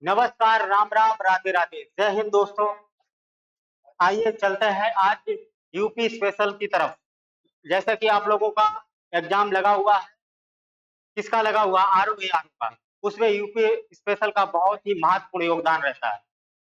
नमस्कार, राम राम, राधे राधे, जय हिंद दोस्तों। आइए चलते हैं आज यूपी स्पेशल की तरफ। जैसा कि आप लोगों का एग्जाम लगा हुआ है, किसका लगा हुआ? आरओ का। उसमें यूपी स्पेशल का बहुत ही महत्वपूर्ण योगदान रहता है।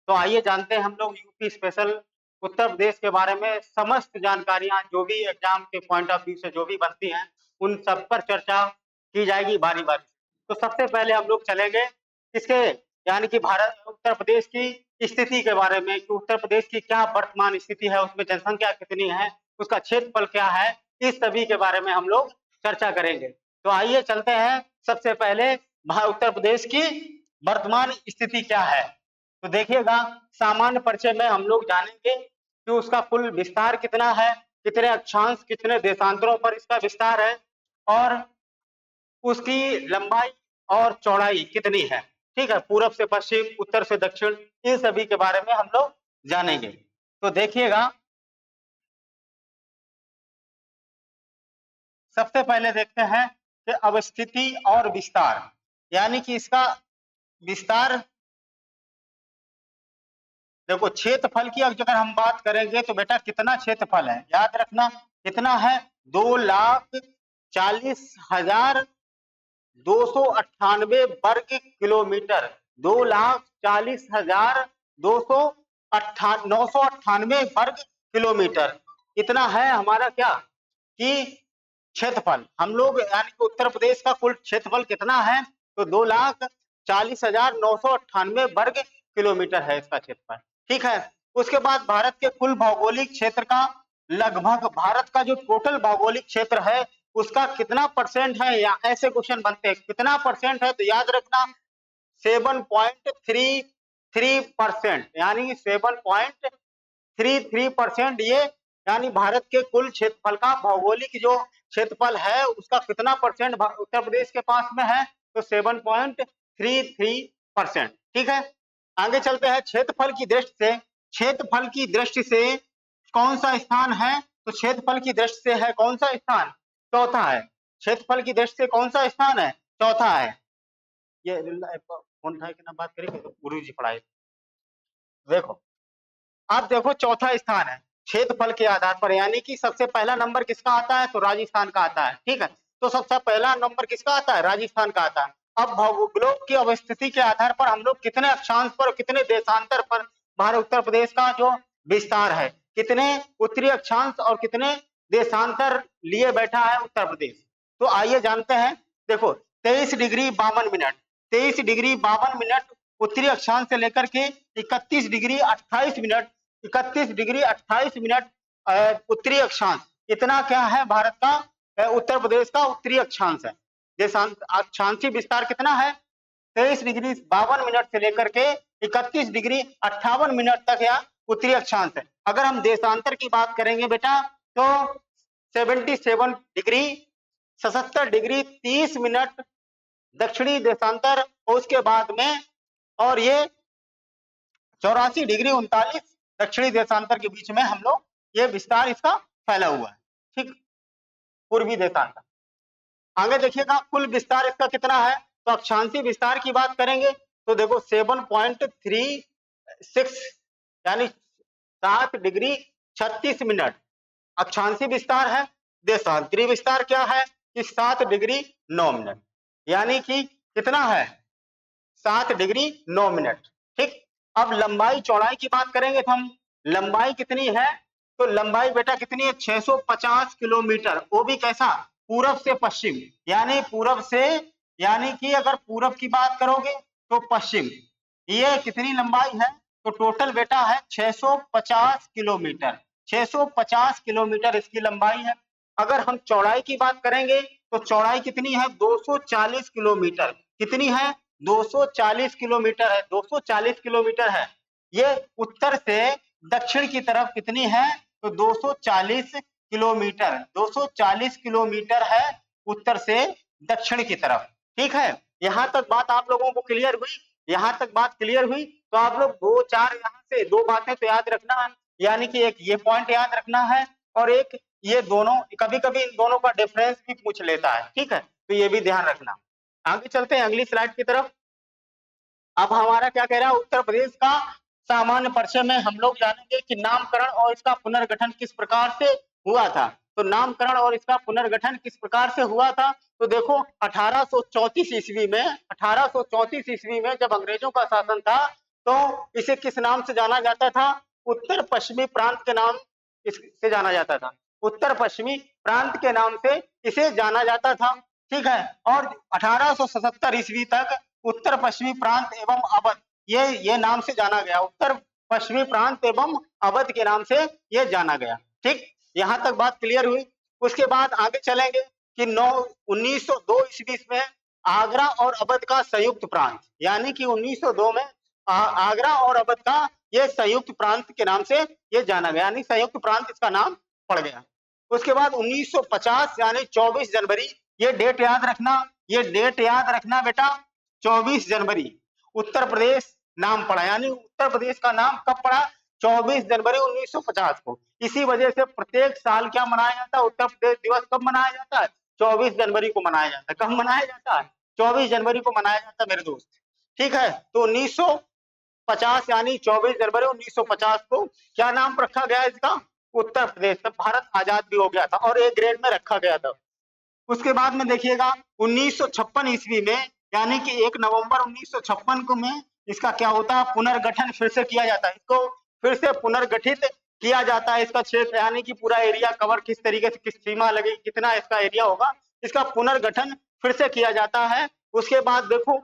तो आइए जानते हैं हम लोग यूपी स्पेशल उत्तर प्रदेश के बारे में समस्त जानकारियां, जो भी एग्जाम के पॉइंट ऑफ व्यू से जो भी बनती हैं, उन सब पर चर्चा की जाएगी बारी बारी। तो सबसे पहले हम लोग चलेंगे इसके, यानी कि भारत उत्तर प्रदेश की स्थिति के बारे में, कि उत्तर प्रदेश की क्या वर्तमान स्थिति है, उसमें जनसंख्या कितनी है, उसका क्षेत्रफल क्या है, इस सभी के बारे में हम लोग चर्चा करेंगे। तो आइए चलते हैं। सबसे पहले उत्तर प्रदेश की वर्तमान स्थिति क्या है, तो देखिएगा, सामान्य परिचय में हम लोग जानेंगे कि उसका कुल विस्तार कितना है, कितने अक्षांश, कितने देशांतरों पर इसका विस्तार है, और उसकी लंबाई और चौड़ाई कितनी है। ठीक है, पूरब से पश्चिम, उत्तर से दक्षिण, इन सभी के बारे में हम लोग जानेंगे। तो देखिएगा, सबसे पहले देखते हैं कि अवस्थिति और विस्तार, यानी कि इसका विस्तार। देखो, क्षेत्रफल की अगर हम बात करेंगे तो बेटा कितना क्षेत्रफल है, याद रखना कितना है, 2,40,298 वर्ग किलोमीटर। 2,40,998 वर्ग किलोमीटर, इतना है हमारा क्या कि क्षेत्रफल। हम लोग यानी कि उत्तर प्रदेश का कुल क्षेत्रफल कितना है, तो 2,40,998 वर्ग किलोमीटर है इसका क्षेत्रफल। ठीक है, उसके बाद भारत के कुल भौगोलिक क्षेत्र का लगभग, भारत का जो टोटल भौगोलिक क्षेत्र है उसका कितना परसेंट है, या ऐसे क्वेश्चन बनते हैं कितना परसेंट है, तो याद रखना 7.33%, यानी 7.33%। ये यानी भारत के कुल क्षेत्रफल का भौगोलिक जो क्षेत्रफल है उसका कितना परसेंट उत्तर प्रदेश के पास में है, तो 7.33%। ठीक है, आगे चलते हैं। क्षेत्रफल की दृष्टि से, क्षेत्रफल की दृष्टि से कौन सा स्थान है, तो क्षेत्रफल की दृष्टि से है कौन सा स्थान, चौथा है। क्षेत्रफल की दृष्टि से कौन सा स्थान है, चौथा है। ये फोन उठा के ना बात करेंगे तो गुरु जी पढ़ाए। देखो, अब देखो चौथा स्थान है क्षेत्रफल के आधार पर, यानी कि सबसे पहला नंबर किसका आता है, तो राजस्थान का आता है। ठीक है, तो सबसे पहला नंबर किसका आता है, राजस्थान का आता है। अब भौगोलिक की अवस्थिति के आधार पर हम लोग कितने अक्षांश पर, कितने देशांतर पर भारत उत्तर प्रदेश का जो विस्तार है, कितने उत्तरी अक्षांश और कितने देशांतर लिए बैठा है उत्तर प्रदेश। तो आइए जानते हैं। देखो, 23 डिग्री 52 मिनट, 23 डिग्री 52 मिनट उत्तरी अक्षांश से लेकर के 31 डिग्री 28 मिनट, 31 डिग्री 28 मिनट उत्तरी अक्षांश, इतना क्या है भारत का, उत्तर प्रदेश का उत्तरी अक्षांश है। देशांत अक्षांशीय विस्तार कितना है, 23 डिग्री 52 मिनट से लेकर के 31 डिग्री 58 मिनट तक या उत्तरी अक्षांश है। अगर हम देशांतर की बात करेंगे बेटा, तो 77 डिग्री 77 डिग्री 30 मिनट दक्षिणी देशांतर, उसके बाद में, और ये 84 डिग्री 39 दक्षिणी देशांतर के बीच में हम लोग ये विस्तार इसका फैला हुआ है। ठीक, पूर्वी देशांतर। आगे देखिएगा, कुल विस्तार इसका कितना है, तो अक्षांशीय विस्तार की बात करेंगे तो देखो 7.36, यानी 7 डिग्री 36 मिनट अक्षांशीय विस्तार है। देशांतरीय विस्तार क्या है कि 7 डिग्री 9 मिनट, यानी कि कितना है, 7 डिग्री 9 मिनट। ठीक, अब लंबाई चौड़ाई की बात करेंगे तो हम, लंबाई कितनी है, तो लंबाई बेटा कितनी है, 650 किलोमीटर। वो भी कैसा, पूरब से पश्चिम, यानी पूरब से, यानी कि अगर पूरब की बात करोगे तो पश्चिम, ये कितनी लंबाई है, तो टोटल बेटा है 650 किलोमीटर। 650 किलोमीटर इसकी लंबाई है। अगर हम चौड़ाई की बात करेंगे तो चौड़ाई कितनी है, 240 किलोमीटर। कितनी है, 240 किलोमीटर है, 240 किलोमीटर है। ये उत्तर से दक्षिण की तरफ कितनी है, तो 240 किलोमीटर, 240 किलोमीटर है उत्तर से दक्षिण की तरफ। ठीक है, यहां तक बात आप लोगों को क्लियर हुई, यहां तक बात क्लियर हुई। तो आप लोग दो चार यहां से दो बातें तो याद रखना है, यानी कि एक ये पॉइंट याद रखना है, और एक ये दोनों, कभी कभी इन दोनों का डिफरेंस भी पूछ लेता है। ठीक है, तो ये भी ध्यान रखना। आगे चलते हैं अगली स्लाइड की तरफ। अब हमारा क्या कह रहा है, उत्तर प्रदेश का सामान्य परिचय में हम लोग जानेंगे कि नामकरण और इसका पुनर्गठन किस प्रकार से हुआ था। तो नामकरण और इसका पुनर्गठन किस प्रकार से हुआ था, तो देखो 1834 ईस्वी में 1834 ईस्वी में जब अंग्रेजों का शासन था तो इसे किस नाम से जाना जाता था, उत्तर पश्चिमी प्रांत के नाम से जाना जाता था। उत्तर पश्चिमी प्रांत के नाम से इसे जाना जाता था, ठीक है। और 1877 ईस्वी तक उत्तर पश्चिमी प्रांत एवं अवध ये नाम से जाना गया, उत्तर पश्चिमी प्रांत एवं अवध के नाम से ये जाना गया, ठीक। यहाँ तक बात क्लियर हुई। उसके बाद आगे चलेंगे कि 1902 ईस्वी में आगरा और अवध का संयुक्त प्रांत, यानी कि 1902 में आगरा और अवध का ये संयुक्त प्रांत के नाम से ये जाना गया, यानी संयुक्त प्रांत इसका नाम पड़ गया। उसके बाद 1950 यानी 24 जनवरी, ये डेट याद रखना, ये डेट याद रखना बेटा, 24 जनवरी उत्तर प्रदेश नाम पड़ा, यानी उत्तर प्रदेश का नाम कब पड़ा, 24 जनवरी 1950 को। इसी वजह से प्रत्येक साल क्या मनाया जाता है, उत्तर प्रदेश दिवस कब मनाया जाता है, 24 जनवरी को मनाया जाता है। कब मनाया जाता है, 24 जनवरी को मनाया जाता है मेरे दोस्त, ठीक है। तो 1950 यानी 24 जनवरी 1950 को क्या नाम रखा गया इसका, उत्तर प्रदेश। तब भारत आजाद भी हो गया था और एक ग्रेड में रखा गया था। उसके बाद में देखिएगा 1956 ईस्वी में, यानी कि 1 नवंबर 1956 को में इसका क्या होता है, पुनर्गठन फिर से किया जाता है, इसको फिर से पुनर्गठित किया जाता है। इसका क्षेत्र यानी कि पूरा एरिया कवर किस तरीके से, किस सीमा लगेगी, कितना इसका एरिया होगा, इसका पुनर्गठन फिर से किया जाता है। उसके बाद देखो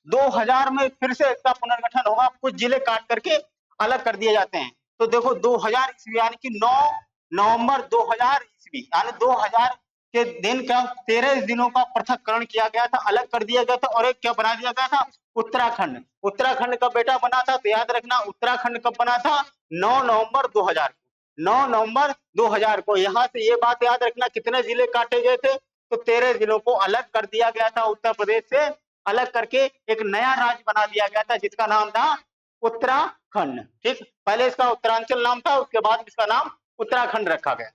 2000 में फिर से इसका पुनर्गठन होगा, कुछ जिले काट करके अलग कर दिए जाते हैं। तो देखो 2000 ईस्वी यानी कि 9 नवंबर 2000 ईस्वी, यानी 2000 के दिन का 13 दिनों का पृथककरण किया गया था, अलग कर दिया गया था और एक क्या बना दिया गया था, उत्तराखंड। उत्तराखंड कब बेटा बना था, तो याद रखना उत्तराखंड कब बना था, 9 नवंबर 2000 को, 9 नवंबर 2000 को। यहाँ से ये बात याद रखना, कितने जिले काटे गए थे, तो 13 जिलों को अलग कर दिया गया था, उत्तर प्रदेश से अलग करके एक नया राज्य बना दिया गया था जिसका नाम था उत्तराखंड, ठीक। पहले इसका उत्तरांचल नाम था, उसके बाद इसका नाम उत्तराखंड रखा गया।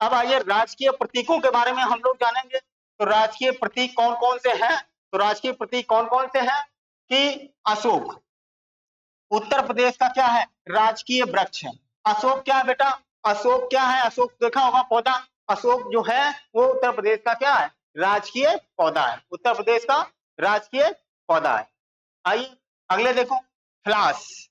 अब आइए राजकीय प्रतीकों के बारे में हम लोग जानेंगे। तो राजकीय प्रतीक कौन कौन से हैं, तो राजकीय प्रतीक कौन कौन से हैं कि अशोक उत्तर प्रदेश का क्या है, राजकीय वृक्ष है। अशोक क्या है बेटा, अशोक क्या है, अशोक देखा होगा पौधा, अशोक जो है वो उत्तर प्रदेश का क्या है, राजकीय पौधा है, उत्तर प्रदेश का राजकीय पौधा है। आइए अगले देखो, फ्लास,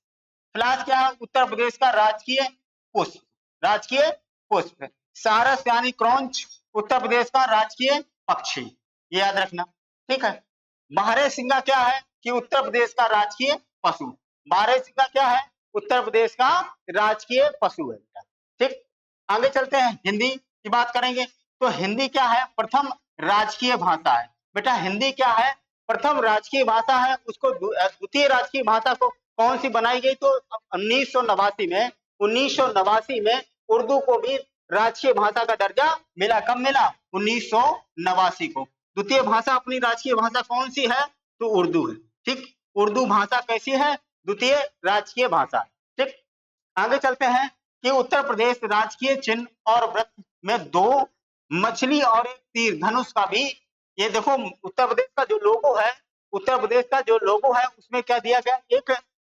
फ्लास क्या है, उत्तर प्रदेश का राजकीय पुष्प, राजकीय पुष्प। सारस यानी क्रॉन्च, उत्तर प्रदेश का राजकीय पक्षी, ये याद रखना, ठीक है। बारहसिंगा क्या है कि उत्तर प्रदेश का राजकीय पशु, बारहसिंगा क्या है, उत्तर प्रदेश का राजकीय पशु है, ठीक। आगे चलते हैं, हिंदी की बात करेंगे। तो हिंदी क्या है, प्रथम राजकीय भाषा है बेटा, हिंदी क्या है, प्रथम राजकीय भाषा है। उसको द्वितीय राजकीय भाषा को कौन सी बनाई गई, तो 1989 में उर्दू को भी राजकीय भाषा का दर्जा मिला, कब मिला, 1989 को। द्वितीय भाषा अपनी राजकीय भाषा कौन सी है, तो उर्दू है, ठीक। उर्दू भाषा कैसी है, द्वितीय राजकीय भाषा, ठीक। आगे चलते हैं कि उत्तर प्रदेश राजकीय चिन्ह और वृत्त में 2 मछली और एक तीर धनुष का भी, ये देखो उत्तर प्रदेश का जो लोगो है, उत्तर प्रदेश का जो लोगो है उसमें क्या दिया गया, एक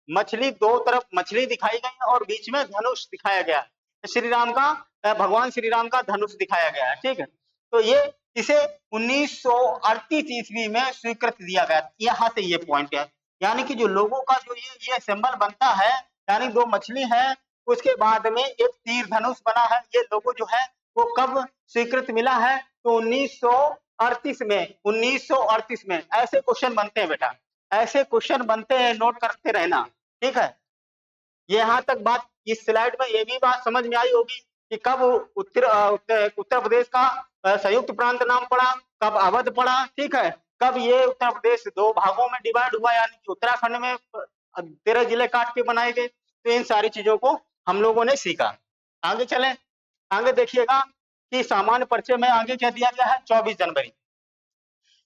मछली, दो तरफ मछली दिखाई गई और बीच में धनुष दिखाया गया, श्री राम का, भगवान श्री राम का धनुष दिखाया गया है, ठीक है। तो ये इसे 1938 ईस्वी में स्वीकृत दिया गया, यहाँ से ये पॉइंट है, यानी कि जो लोगों का जो ये सिंबल बनता है, यानी 2 मछली है, उसके बाद में एक तीर धनुष बना है, ये लोगो जो है वो कब स्वीकृत मिला है, तो 1938 में, 1938 में। ऐसे क्वेश्चन बनते हैं बेटा, ऐसे क्वेश्चन बनते हैं, नोट करते रहना, ठीक है। यहाँ तक बात इस स्लाइड में ये भी बात समझ में आई होगी कि कब उत्तर प्रदेश का संयुक्त प्रांत नाम पड़ा, कब अवध पड़ा, ठीक है, कब ये उत्तर प्रदेश 2 भागों में डिवाइड हुआ, यानी कि उत्तराखंड में 13 जिले काट के बनाए गए। तो इन सारी चीजों को हम लोगों ने सीखा। आगे चलें, आगे देखिएगा कि सामान्य परिचय में आगे क्या दिया गया है, 24 जनवरी।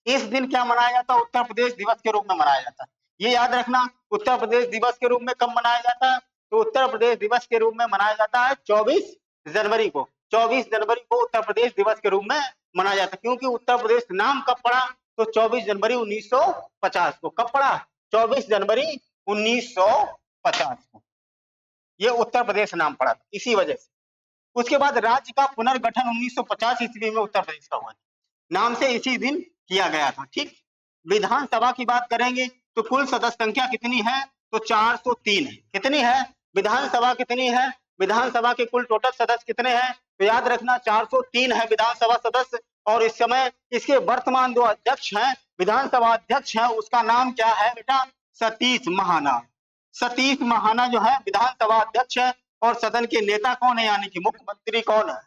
इस दिन क्या मनाया जाता है, उत्तर प्रदेश दिवस के रूप में मनाया जाता है, ये याद रखना। उत्तर प्रदेश दिवस के रूप में कब मनाया जाता है, तो उत्तर प्रदेश दिवस के रूप में मनाया जाता है 24 जनवरी को, 24 जनवरी को उत्तर प्रदेश दिवस के रूप में मनाया जाता है। क्योंकि उत्तर प्रदेश नाम कब पड़ा, तो 24 जनवरी 1950 को, कब पड़ा, 24 जनवरी 1950 को ये उत्तर प्रदेश नाम पड़ा था इसी वजह से। उसके बाद राज्य का पुनर्गठन 1950 ईस्वी में उत्तर प्रदेश का हुआ, नाम से इसी दिन किया गया था। ठीक, विधानसभा की बात करेंगे तो कुल सदस्य संख्या कितनी है, तो 403 है। कितनी है विधानसभा, कितनी है विधानसभा के कुल टोटल सदस्य कितने हैं, तो याद रखना 403 है विधानसभा सदस्य। और इस समय इसके वर्तमान जो अध्यक्ष हैं, विधानसभा अध्यक्ष हैं, उसका नाम क्या है बेटा, सतीश महाना। सतीश महाना जो है विधानसभा अध्यक्ष है। और सदन के नेता कौन है, यानी कि मुख्यमंत्री कौन है,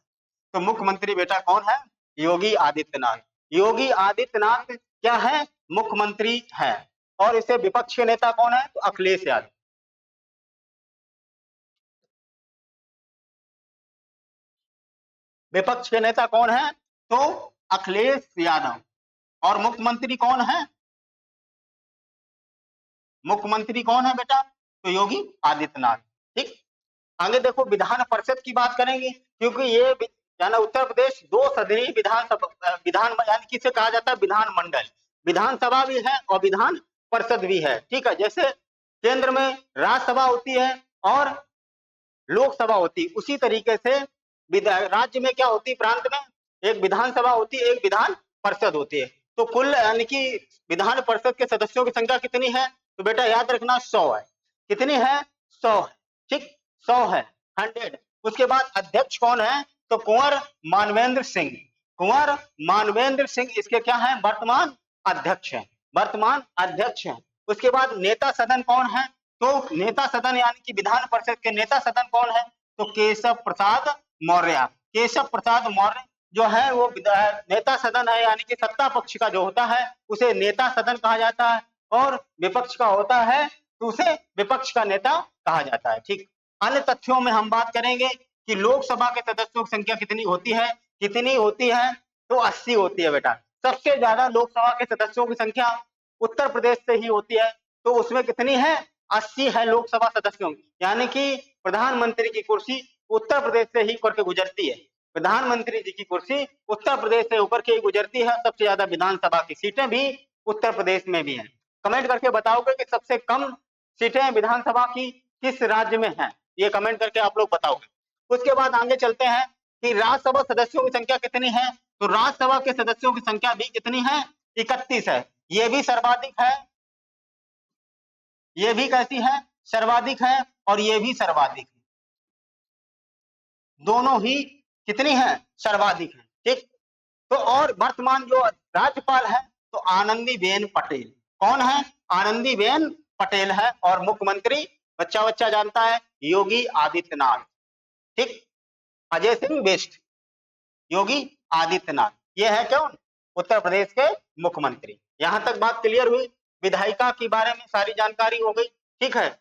तो मुख्यमंत्री बेटा कौन है, योगी आदित्यनाथ। योगी आदित्यनाथ क्या है, मुख्यमंत्री है। और इसे विपक्ष के नेता कौन है, तो अखिलेश यादव। विपक्ष के नेता कौन है, तो अखिलेश यादव। और मुख्यमंत्री कौन है, मुख्यमंत्री कौन है बेटा, तो योगी आदित्यनाथ। ठीक, आगे देखो विधान परिषद की बात करेंगे, क्योंकि ये यानी उत्तर प्रदेश दो सदनी विधानसभा विधान यानी किसे कहा जाता है, विधानमंडल। विधानसभा भी है और विधान परिषद भी है। ठीक है, जैसे केंद्र में राज्यसभा होती है और लोकसभा होती है, उसी तरीके से राज्य में क्या होती है, प्रांत में एक विधानसभा होती है, एक विधान परिषद होती है। तो कुल यानी कि विधान परिषद के सदस्यों की संख्या कितनी है, तो बेटा याद रखना 100 है। कितनी है, 100 है। ठीक, 100 है, 100। उसके बाद अध्यक्ष कौन है, तो कुंवर मानवेंद्र सिंह। कुंवर मानवेंद्र सिंह इसके क्या है, वर्तमान अध्यक्ष है, वर्तमान अध्यक्ष है। उसके बाद नेता सदन कौन है, तो नेता सदन यानी कि विधान परिषद के नेता सदन कौन है, तो केशव प्रसाद मौर्य। केशव प्रसाद मौर्य जो है वो नेता सदन है, यानी कि सत्ता पक्ष का जो होता है उसे नेता सदन कहा जाता है, और विपक्ष का होता है तो उसे विपक्ष का नेता कहा जाता है। ठीक, अन्य तथ्यों में हम बात करेंगे कि लोकसभा के सदस्यों की संख्या कितनी होती है, कितनी होती है, तो 80 होती है बेटा। सबसे ज्यादा लोकसभा के सदस्यों की संख्या उत्तर प्रदेश से ही होती है, तो उसमें कितनी है, 80 है लोकसभा सदस्यों की। यानी कि प्रधानमंत्री की कुर्सी उत्तर प्रदेश से ही होकर के गुजरती है, प्रधानमंत्री जी की कुर्सी उत्तर प्रदेश से होकर के गुजरती है। सबसे ज्यादा विधानसभा की सीटें भी उत्तर प्रदेश में भी हैं। कमेंट करके बताओगे कि सबसे कम सीटें विधानसभा की किस राज्य में हैं, ये कमेंट करके आप लोग बताओगे। उसके बाद आगे चलते हैं कि राज्यसभा सदस्यों की संख्या कितनी है, तो राज्यसभा के सदस्यों की संख्या भी कितनी है, 31 है। ये भी सर्वाधिक है, ये भी कैसी है, सर्वाधिक है, और ये भी सर्वाधिक है, दोनों ही कितनी है, सर्वाधिक है। ठीक, तो और वर्तमान जो राज्यपाल है तो आनंदीबेन पटेल। कौन है, आनंदीबेन पटेल है। और मुख्यमंत्री बच्चा बच्चा जानता है, योगी आदित्यनाथ। ठीक, अजय सिंह बेस्ट, योगी आदित्यनाथ, ये है कौन, उत्तर प्रदेश के मुख्यमंत्री। यहां तक बात क्लियर हुई, विधायिका के बारे में सारी जानकारी हो गई। ठीक है,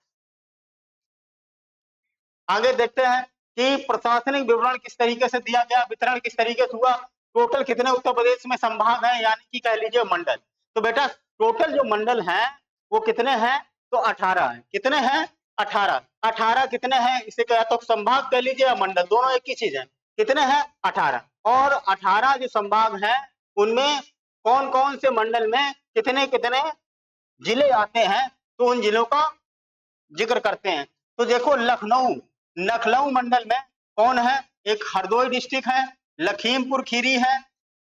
आगे देखते हैं कि प्रशासनिक विवरण किस तरीके से दिया गया, वितरण किस तरीके से हुआ। टोटल कितने उत्तर प्रदेश में संभाग हैं, यानी कि कह लीजिए मंडल। तो बेटा टोटल जो मंडल हैं वो कितने हैं, तो 18 है। कितने हैं, 18। 18 कितने हैं, इसे क्या तो संभाग कह लीजिए या मंडल, दोनों एक ही चीज है। कितने हैं, 18। और 18 जो संभाग हैं उनमें कौन कौन से मंडल में कितने कितने जिले आते हैं, तो उन जिलों का जिक्र करते हैं। तो देखो लखनऊ, लखनऊ मंडल में कौन है, एक हरदोई डिस्ट्रिक्ट है, लखीमपुर खीरी है,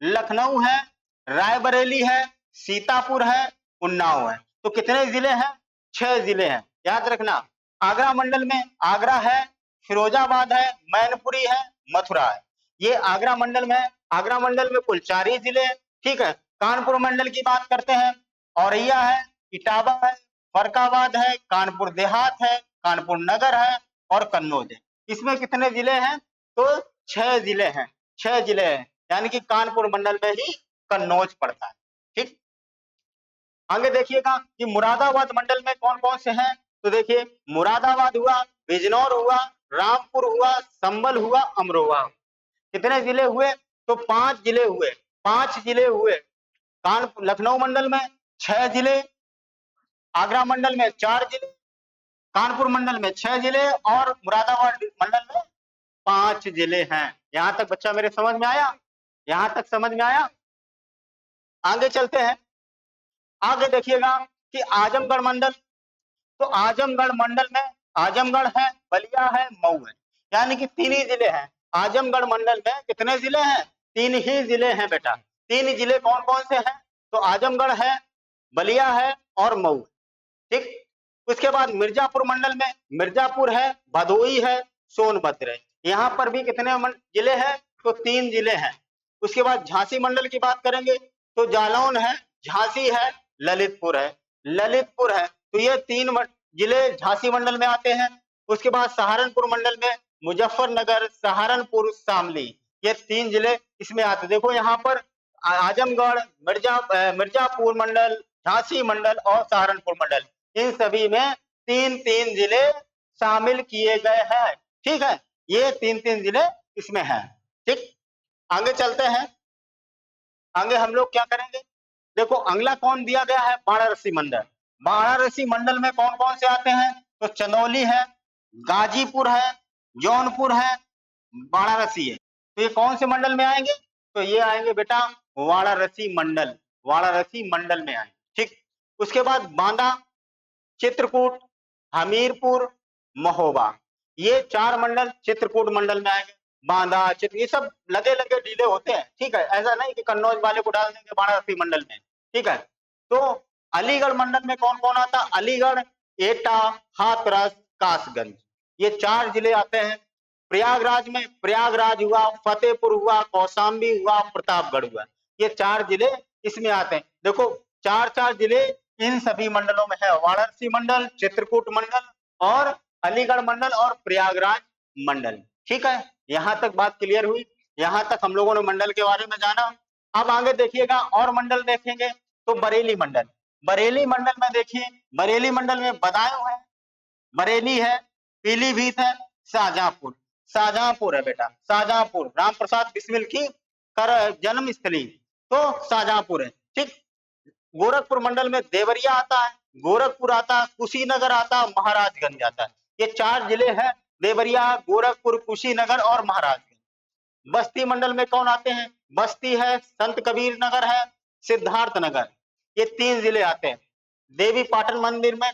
लखनऊ है, रायबरेली है, सीतापुर है, उन्नाव है। तो कितने जिले हैं, 6 जिले हैं, याद रखना। आगरा मंडल में आगरा है, फिरोजाबाद है, मैनपुरी है, मथुरा है। ये आगरा मंडल में है। आगरा मंडल में कुल 4 ही जिले हैं। ठीक है, कानपुर मंडल की बात करते हैं, औरैया है, इटावा है, फरकाबाद है, कानपुर देहात है, कानपुर नगर है, और कन्नौज है। इसमें कितने जिले हैं, तो 6 जिले हैं, 6 जिले हैं, यानी कि कानपुर मंडल में ही कन्नौज पड़ता है। ठीक, आगे देखिएगा कि मुरादाबाद मंडल में कौन कौन से हैं, तो देखिए मुरादाबाद हुआ, बिजनौर हुआ, रामपुर हुआ, संभल हुआ, अमरोहा। कितने जिले हुए, तो 5 जिले हुए, 5 जिले हुए। कानपुर लखनऊ मंडल में 6 जिले, आगरा मंडल में 4 जिले, कानपुर मंडल में 6 जिले, और मुरादाबाद मंडल में 5 जिले हैं। यहां तक बच्चा मेरे समझ में आया, यहां तक समझ में आया। आगे चलते हैं, आगे देखिएगा कि आजमगढ़ मंडल, तो आजमगढ़ मंडल में आजमगढ़ है, बलिया है, मऊ है, यानी कि 3 ही जिले हैं। आजमगढ़ मंडल में कितने जिले हैं? 3 ही जिले हैं बेटा। 3 जिले कौन कौन से हैं? तो आजमगढ़ है, बलिया है और मऊ, ठीक। उसके बाद मिर्जापुर मंडल में मिर्जापुर है, भदोई है, सोनभद्र है। यहाँ पर भी कितने जिले हैं? तो 3 जिले हैं। उसके बाद झांसी मंडल की बात करेंगे तो जालौन है, झांसी है, ललितपुर है, ललितपुर है। तो ये 3 जिले झांसी मंडल में आते हैं। उसके बाद सहारनपुर मंडल में मुजफ्फरनगर, सहारनपुर, शामली, ये 3 जिले इसमें आते हैं। देखो यहाँ पर आजमगढ़, मिर्जापुर मंडल, झांसी मंडल और सहारनपुर मंडल, इन सभी में 3-3 जिले शामिल किए गए हैं, ठीक है। ये 3-3 जिले इसमें हैं, ठीक। आगे चलते हैं। आगे हम लोग क्या करेंगे? देखो अगला कौन दिया गया है? वाराणसी मंडल। वाराणसी मंडल में कौन कौन से आते हैं? तो चंदौली है, गाजीपुर है, जौनपुर है, वाराणसी है। तो ये कौन से मंडल में आएंगे? तो ये आएंगे बेटा वाराणसी मंडल, वाराणसी मंडल में आएंगे, ठीक। उसके बाद बांदा, चित्रकूट, हमीरपुर, महोबा, ये 4 मंडल चित्रकूट मंडल में आएंगे। बांदा, चित्र, ये सब लगे लगे जिले होते हैं, ठीक है। ऐसा नहीं कि कन्नौज वाले को डाल देंगे वाराणसी मंडल में, ठीक है। तो अलीगढ़ मंडल में कौन कौन आता? अलीगढ़, एटा, हाथरस, कासगंज, ये 4 जिले आते हैं। प्रयागराज में प्रयागराज हुआ, फतेहपुर हुआ, कौशाम्बी हुआ, प्रतापगढ़ हुआ, ये 4 जिले इसमें आते हैं। देखो 4-4 जिले इन सभी मंडलों में है, वाराणसी मंडल, चित्रकूट मंडल और अलीगढ़ मंडल और प्रयागराज मंडल, ठीक है। यहां तक बात क्लियर हुई। यहां तक हम लोगों ने मंडल के बारे में जाना। अब आगे देखिएगा और मंडल देखेंगे तो बरेली मंडल। बरेली मंडल में देखिए, बरेली मंडल में बदायूं है, बरेली है, पीलीभीत है, शाहजहांपुर, शाहजहांपुर है बेटा, शाहजहांपुर, राम प्रसाद बिस्मिल की जन्म स्थली, तो शाहजहांपुर है, ठीक। गोरखपुर मंडल में देवरिया आता है, गोरखपुर आता है, कुशीनगर आता है, महाराजगंज आता है, ये 4 जिले हैं, देवरिया, गोरखपुर, कुशीनगर और महाराजगंज। बस्ती मंडल में कौन आते हैं? बस्ती है, संत कबीर नगर है, सिद्धार्थ नगर, ये 3 जिले आते हैं। देवी पाटन मंदिर में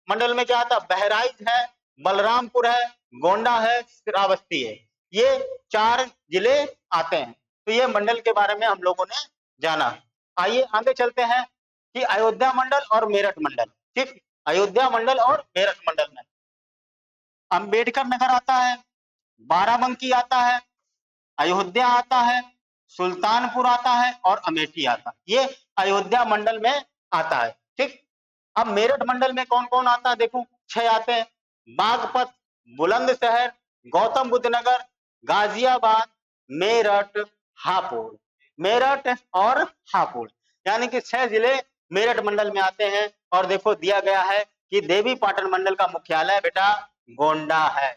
मंडल में क्या आता है? बहराइच है, बलरामपुर है, गोंडा है, श्रावस्ती है, ये 4 जिले आते हैं। तो ये मंडल के बारे में हम लोगों ने जाना। आइए आगे चलते हैं कि अयोध्या मंडल और मेरठ मंडल, ठीक। अयोध्या मंडल और मेरठ मंडल में अंबेडकर नगर आता है, बाराबंकी आता है, अयोध्या आता है, सुल्तानपुर आता है और अमेठी आता है, ये अयोध्या मंडल में आता है, ठीक। अब मेरठ मंडल में कौन कौन आता है? देखो 6 आते हैं, बागपत, बुलंदशहर, गौतम बुद्ध नगर, गाजियाबाद, मेरठ, हापुड़, मेरठ और हापुड़, यानी कि 6 जिले मेरठ मंडल में आते हैं। और देखो दिया गया है कि देवी पाटन मंडल का मुख्यालय बेटा गोंडा है,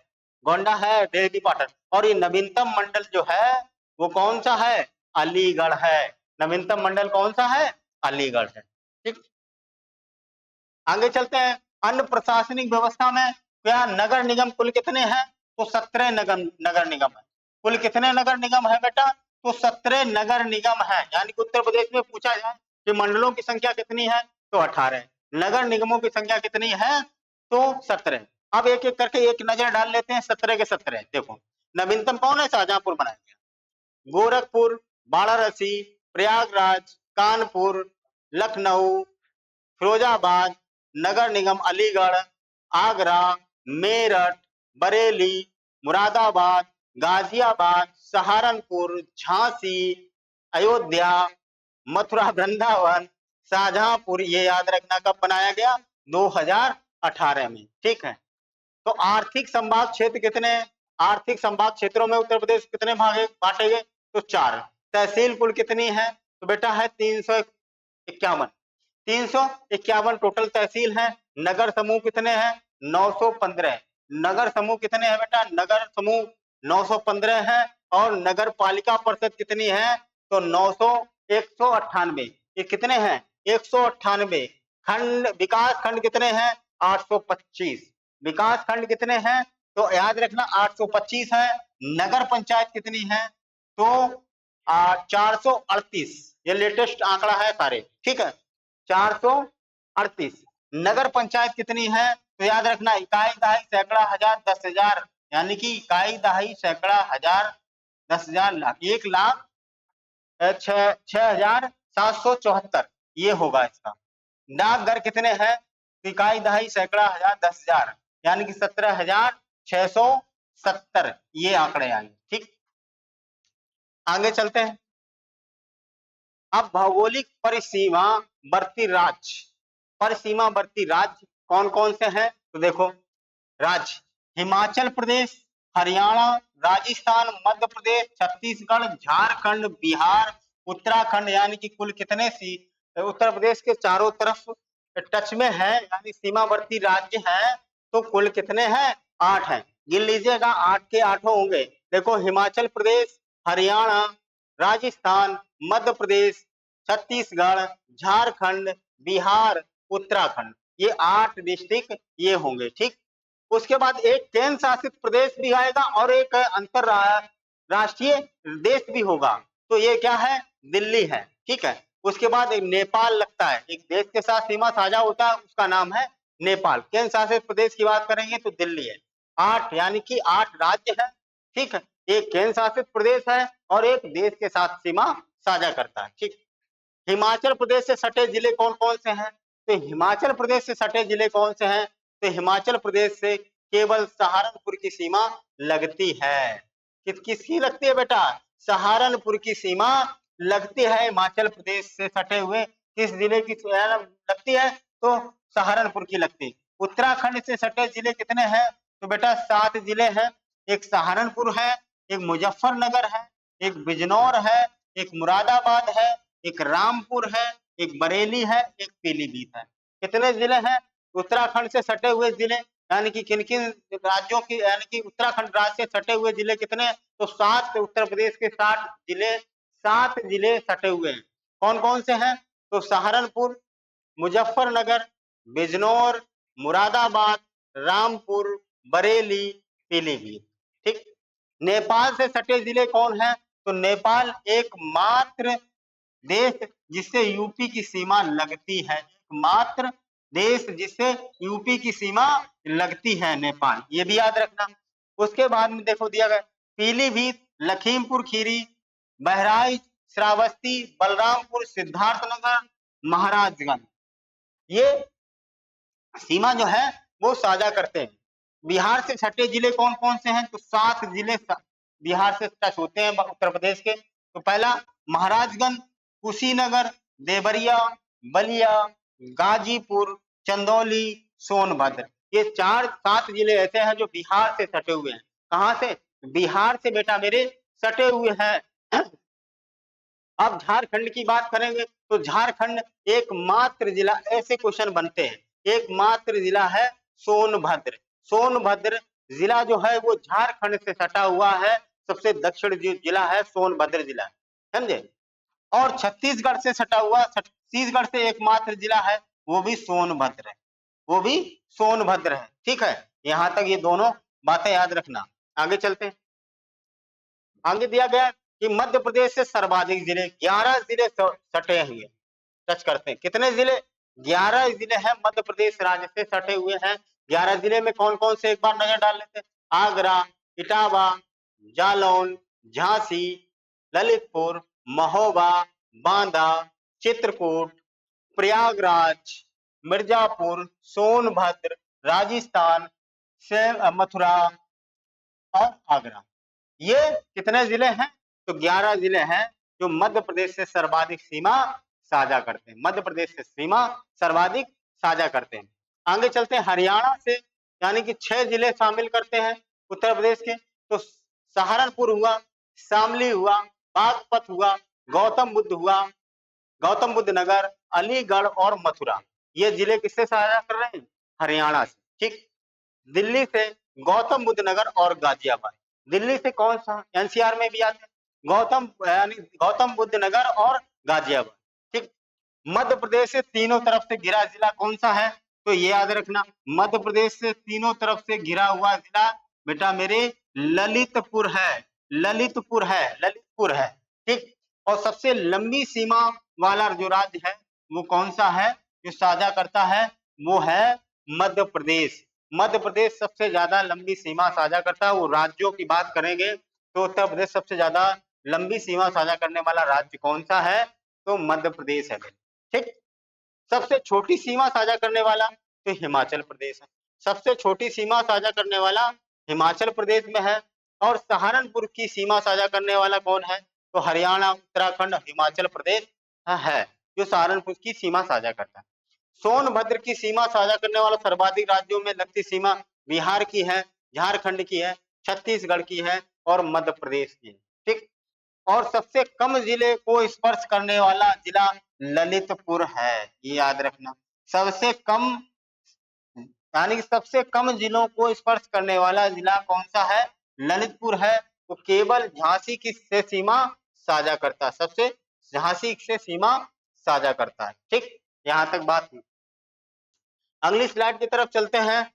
गोंडा है देवी पाटन। और ये नवीनतम मंडल जो है वो कौन सा है? अलीगढ़ है। नवीनतम मंडल कौन सा है? अलीगढ़ है, ठीक। आगे चलते हैं। अन्य प्रशासनिक व्यवस्था में क्या नगर निगम कुल कितने हैं? तो 17 नगर निगम है। कुल कितने नगर निगम है बेटा? तो 17 नगर निगम है। यानी कि उत्तर प्रदेश में पूछा जाए कि मंडलों की संख्या कितनी है तो 18, नगर निगमों की संख्या कितनी है तो 17। अब एक एक करके एक नजर डाल लेते हैं 17 के 17। देखो नवीनतम कौन है? शाहजहांपुर बनाया गया, गोरखपुर, वाराणसी, प्रयागराज, कानपुर, लखनऊ, फिरोजाबाद, नगर निगम अलीगढ़, आगरा, मेरठ, बरेली, मुरादाबाद, गाजियाबाद, सहारनपुर, झांसी, अयोध्या, मथुरा, वृंदावन, शाहजहांपुर, ये याद रखना कब बनाया गया? 2018 में, ठीक है। तो आर्थिक संभाग क्षेत्र कितने? आर्थिक संभाग क्षेत्रों में उत्तर प्रदेश कितने भागे बांटे गए? तो 4। तहसील कुल कितनी है? तो बेटा है 351, 351 टोटल तहसील है। नगर समूह कितने हैं? 915। नगर समूह कितने हैं बेटा? नगर समूह 915 है। और नगर पालिका परिषद कितनी है? तो 198। ये कितने हैं? 198। खंड विकास खंड कितने हैं? 825। विकास खंड कितने हैं? तो याद रखना 825 है। नगर पंचायत कितनी है? तो 438। ये लेटेस्ट आंकड़ा है सारे, ठीक है, 438। नगर पंचायत कितनी है? तो याद रखना इकाई, दहाई, सैकड़ा, हजार, 10,000, यानी कि इकाई, दहाई, सैकड़ा, हजार, 10,000, लाख, 1,00,000 6,774 ये होगा इसका। डाकघर कितने हैं? इकाई, दहाई, सैकड़ा, हजार, 10,000, यानी कि 17,670 ये आंकड़े आएंगे। ठीक, आगे चलते हैं। अब भौगोलिक परिसीमावर्ती राज्य, परिसीमावर्ती राज्य कौन कौन से हैं? तो देखो, राज्य हिमाचल प्रदेश, हरियाणा, राजस्थान, मध्य प्रदेश, छत्तीसगढ़, झारखंड, बिहार, उत्तराखंड, यानी कि कुल कितने उत्तर प्रदेश के चारों तरफ टच में है, यानी सीमावर्ती राज्य हैं, तो कुल कितने हैं? 8 हैं। गिन लीजिएगा, 8 के 8 होंगे। देखो, हिमाचल प्रदेश, हरियाणा, राजस्थान, मध्य प्रदेश, छत्तीसगढ़, झारखंड, बिहार, उत्तराखंड, ये 8 डिस्ट्रिक्ट ये होंगे। ठीक, उसके बाद एक केंद्र शासित प्रदेश भी आएगा और एक अंतरराष्ट्रीय देश भी होगा, तो ये क्या है? दिल्ली है। ठीक है, उसके बाद एक नेपाल लगता है, एक देश के साथ सीमा साझा होता है, उसका नाम है नेपाल। केंद्र शासित प्रदेश की बात करेंगे तो दिल्ली है। 8 यानी कि 8 राज्य है। ठीक है, एक केंद्र शासित प्रदेश है और एक देश के साथ सीमा साझा करता है। ठीक, हिमाचल प्रदेश से सटे जिले कौन कौन से हैं? तो हिमाचल प्रदेश से सटे जिले कौन से हैं? तो हिमाचल प्रदेश से केवल सहारनपुर की सीमा लगती है। किसकी लगती है बेटा? सहारनपुर की सीमा लगती है हिमाचल प्रदेश से सटे हुए किस जिले की लगती है? तो सहारनपुर की लगती। उत्तराखंड से सटे जिले कितने हैं? तो बेटा 7 जिले हैं। एक सहारनपुर है, एक मुजफ्फरनगर है, एक बिजनौर है, एक मुरादाबाद है, एक रामपुर है, एक बरेली है, एक पीलीभीत है। कितने जिले हैं उत्तराखंड से सटे हुए जिले? यानी कि किन किन राज्यों की, यानी कि उत्तराखंड राज्य से सटे हुए जिले कितने? तो 7 उत्तर प्रदेश के 7 जिले सटे हुए हैं। कौन कौन से हैं? तो सहारनपुर, मुजफ्फरनगर, बिजनौर, मुरादाबाद, रामपुर, बरेली, पीलीभीत। ठीक, नेपाल से सटे जिले कौन है? तो नेपाल एकमात्र देश जिससे यूपी की सीमा लगती है, एकमात्र देश जिससे यूपी की सीमा लगती है, नेपाल, ये भी याद रखना। उसके बाद में देखो दिया गया पीलीभीत, लखीमपुर खीरी, बहराइच, श्रावस्ती, बलरामपुर, सिद्धार्थनगर, महाराजगंज, ये सीमा जो है वो साझा करते हैं। बिहार से सटे जिले कौन कौन से हैं? तो 7 जिले बिहार से टच होते हैं उत्तर प्रदेश के। तो पहला महाराजगंज, कुशीनगर, देवरिया, बलिया, गाजीपुर, चंदौली, सोनभद्र, ये 7 जिले ऐसे हैं जो बिहार से सटे हुए हैं। कहां से? बिहार से बेटा मेरे सटे हुए हैं। अब झारखंड की बात करेंगे तो झारखंड एकमात्र जिला, ऐसे क्वेश्चन बनते हैं, एकमात्र जिला है सोनभद्र। सोनभद्र जिला जो है वो झारखंड से सटा हुआ है, सबसे दक्षिण जो जिला है सोनभद्र जिला, समझे। और छत्तीसगढ़ से सटा हुआ, छत्तीसगढ़ से एकमात्र जिला है, वो भी सोनभद्र है, वो भी सोनभद्र है। ठीक है, यहां तक ये दोनों बातें याद रखना। आगे चलते हैं। आगे दिया गया कि मध्य प्रदेश से सर्वाधिक जिले, 11 जिले सटे हुए टच करते हैं। कितने जिले? 11 जिले हैं मध्य प्रदेश राज्य से सटे हुए हैं। 11 जिले में कौन कौन से एक बार नजर डाल लेते हैं। आगरा, इटावा, जालौन, झांसी, ललितपुर, महोबा, बांदा, चित्रकूट, प्रयागराज, मिर्जापुर, सोनभद्र, राजस्थान से मथुरा और आगरा, ये कितने जिले हैं? तो 11 जिले हैं जो मध्य प्रदेश से सर्वाधिक सीमा साझा करते हैं, मध्य प्रदेश से सीमा सर्वाधिक साझा करते हैं। आगे चलते हैं हरियाणा से, यानी कि 6 जिले शामिल करते हैं उत्तर प्रदेश के। तो सहारनपुर हुआ, शामली हुआ, बागपत हुआ, गौतम बुद्ध हुआ, गौतम बुद्ध नगर, अलीगढ़ और मथुरा, ये जिले किससे साझा कर रहे हैं? हरियाणा से। ठीक, दिल्ली से गौतम बुद्ध नगर और गाजियाबाद। दिल्ली से कौन सा? एनसीआर में भी आते हैं, गौतम यानी गौतम बुद्ध नगर और गाजियाबाद। ठीक, मध्य प्रदेश से तीनों तरफ से घिरा जिला कौन सा है? तो ये याद रखना, मध्य प्रदेश से तीनों तरफ से घिरा हुआ जिला बेटा मेरे ललितपुर है, ललितपुर है, ललितपुर है। ठीक, और सबसे लंबी सीमा वाला जो राज्य है वो कौन सा है जो साझा करता है? वो है मध्य प्रदेश। मध्य प्रदेश सबसे ज्यादा लंबी सीमा साझा करता है। वो राज्यों की बात करेंगे तो उत्तर प्रदेश सबसे ज्यादा लंबी सीमा साझा करने वाला राज्य कौन सा है, तो मध्य प्रदेश है। ठीक। सबसे छोटी सीमा साझा करने वाला तो हिमाचल प्रदेश है। सबसे छोटी सीमा साझा करने वाला हिमाचल प्रदेश में है। और सहारनपुर की सीमा साझा करने वाला कौन है, तो हरियाणा, उत्तराखंड, हिमाचल प्रदेश है जो सहारनपुर की सीमा साझा करता है। सोनभद्र की सीमा साझा करने वाला सर्वाधिक राज्यों में लगती सीमा बिहार की है, झारखंड की है, छत्तीसगढ़ की है और मध्य प्रदेश की है। ठीक। और सबसे कम जिले को स्पर्श करने वाला जिला ललितपुर है, ये याद रखना। सबसे कम यानी कि सबसे कम जिलों को स्पर्श करने वाला जिला कौन सा है, ललितपुर है। तो केवल झांसी की से सीमा साझा करता है, सबसे झांसी से सीमा साझा करता है। ठीक, यहां तक बात हुई। अगली स्लाइड की तरफ चलते हैं।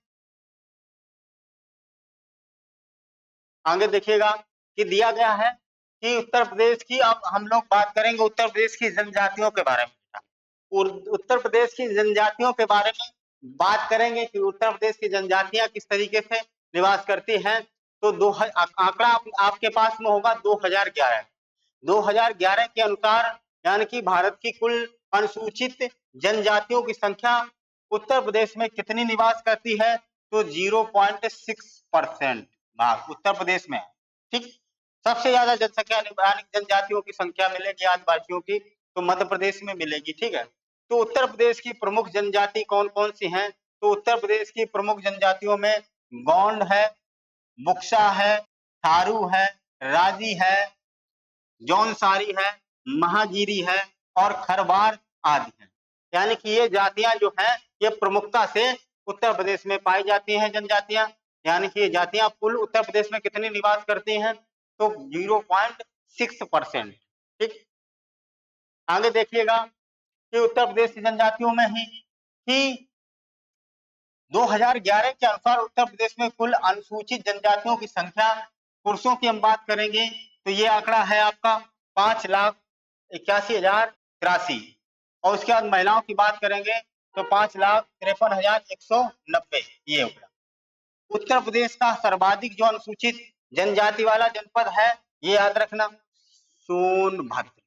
आगे देखिएगा कि दिया गया है कि उत्तर प्रदेश की, अब हम लोग बात करेंगे उत्तर प्रदेश की जनजातियों के बारे में। उत्तर प्रदेश की जनजातियों के बारे में बात करेंगे कि उत्तर प्रदेश की जनजातियां किस तरीके से निवास करती हैं। तो आंकड़ा आपके पास में होगा 2011। 2011 के अनुसार यानी कि भारत की कुल अनुसूचित जनजातियों की संख्या उत्तर प्रदेश में कितनी निवास करती है, तो 0.6% भाग उत्तर प्रदेश में। ठीक। सबसे ज्यादा जनसंख्या जनजातियों की संख्या मिलेगी आदिवासियों की, तो मध्य प्रदेश में मिलेगी। ठीक है। तो उत्तर प्रदेश की प्रमुख जनजाति कौन कौन सी हैं, तो उत्तर प्रदेश की प्रमुख जनजातियों में गोंड है, बुक्सा है, थारू है, राजी है, जौनसारी है, महाजीरी है और खरवार आदि है। यानी कि ये जातियां जो हैं ये प्रमुखता से उत्तर प्रदेश में पाई जाती हैं जनजातियां। यानी कि ये जातियां कुल उत्तर प्रदेश में कितनी निवास करती हैं, तो 0.6%। ठीक। आगे देखिएगा कि उत्तर प्रदेश की जनजातियों में ही कि 2011 के अनुसार उत्तर प्रदेश में कुल अनुसूचित जनजातियों की संख्या, पुरुषों की हम बात करेंगे तो ये आंकड़ा है आपका 5,81,083। और उसके बाद महिलाओं की बात करेंगे तो 5,53,190 ये होगा। उत्तर प्रदेश का सर्वाधिक जो अनुसूचित जनजाति वाला जनपद है, ये याद रखना, सोनभद्र।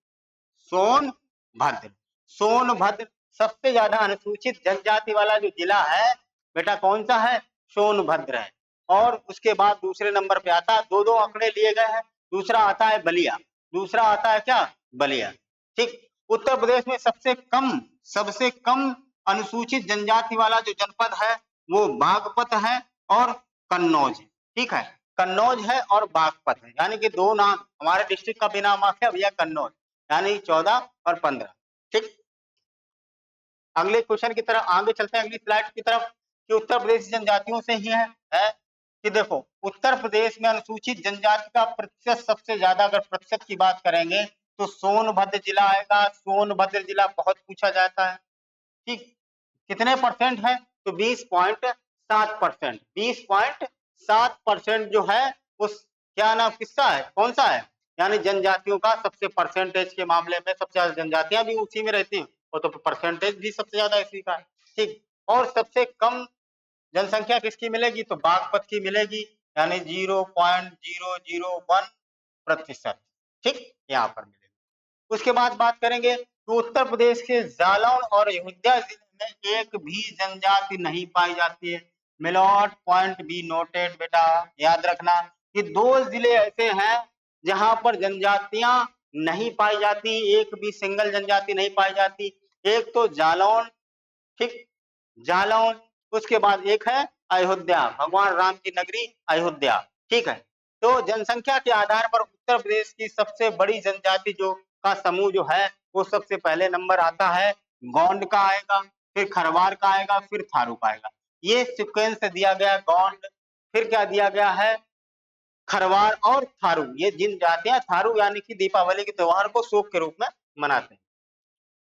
सोनभद्र सोनभद्र सबसे ज्यादा अनुसूचित जनजाति वाला जो जिला है बेटा कौन सा है, सोनभद्र है। और उसके बाद दूसरे नंबर पे आता है, दो आंकड़े लिए गए हैं। दूसरा आता है बलिया, दूसरा आता है क्या, बलिया। ठीक। उत्तर प्रदेश में सबसे कम अनुसूचित जनजाति वाला जो जनपद है वो बागपत है और कन्नौज है। ठीक है, कन्नौज है और बागपत है, यानी कि दो नाम हमारे डिस्ट्रिक्ट का भी नाम है भैया कन्नौज, यानी 14 और 15। ठीक। अगले क्वेश्चन की तरफ आगे चलते हैं, अगली स्लाइड की तरफ, कि उत्तर प्रदेश जनजातियों से ही है कि देखो उत्तर प्रदेश में अनुसूचित जनजाति का प्रतिशत सबसे ज्यादा, अगर प्रतिशत की बात करेंगे तो सोनभद्र जिला आएगा। सोनभद्र जिला बहुत पूछा जाता है। ठीक। कितने परसेंट है, तो 20.7%। 20.7% जो है उस क्या नाम किसका है, कौन सा है, यानी जनजातियों का सबसे परसेंटेज के मामले में सबसे ज्यादा जनजातियां भी उसी में रहती हैं और तो परसेंटेज भी सबसे ज्यादा इसी का है। ठीक। और सबसे कम जनसंख्या किसकी मिलेगी, तो बागपत की मिलेगी, यानी 0.001%। ठीक, यहाँ पर मिलेगी। उसके बाद बात करेंगे तो उत्तर प्रदेश के जालौन और अयोध्या जिले में एक भी जनजाति नहीं पाई जाती है। मिलॉट पॉइंट बी नोटेड बेटा, याद रखना कि दो जिले ऐसे हैं जहां पर जनजातियां नहीं पाई जाती, एक भी सिंगल जनजाति नहीं पाई जाती। एक तो जालौन, ठीक, जालौन। उसके बाद एक है अयोध्या, भगवान राम की नगरी अयोध्या। ठीक है। तो जनसंख्या के आधार पर उत्तर प्रदेश की सबसे बड़ी जनजाति जो का समूह जो है वो सबसे पहले नंबर आता है, गोंड का आएगा, फिर खरवार का आएगा, फिर थारू का आएगा। ये सीक्वेंस दिया गया, गोंड, फिर क्या दिया गया है, खरवार और थारू। ये जिन जातियां, थारू यानी कि दीपावली के त्योहार को शोक के रूप में मनाते हैं।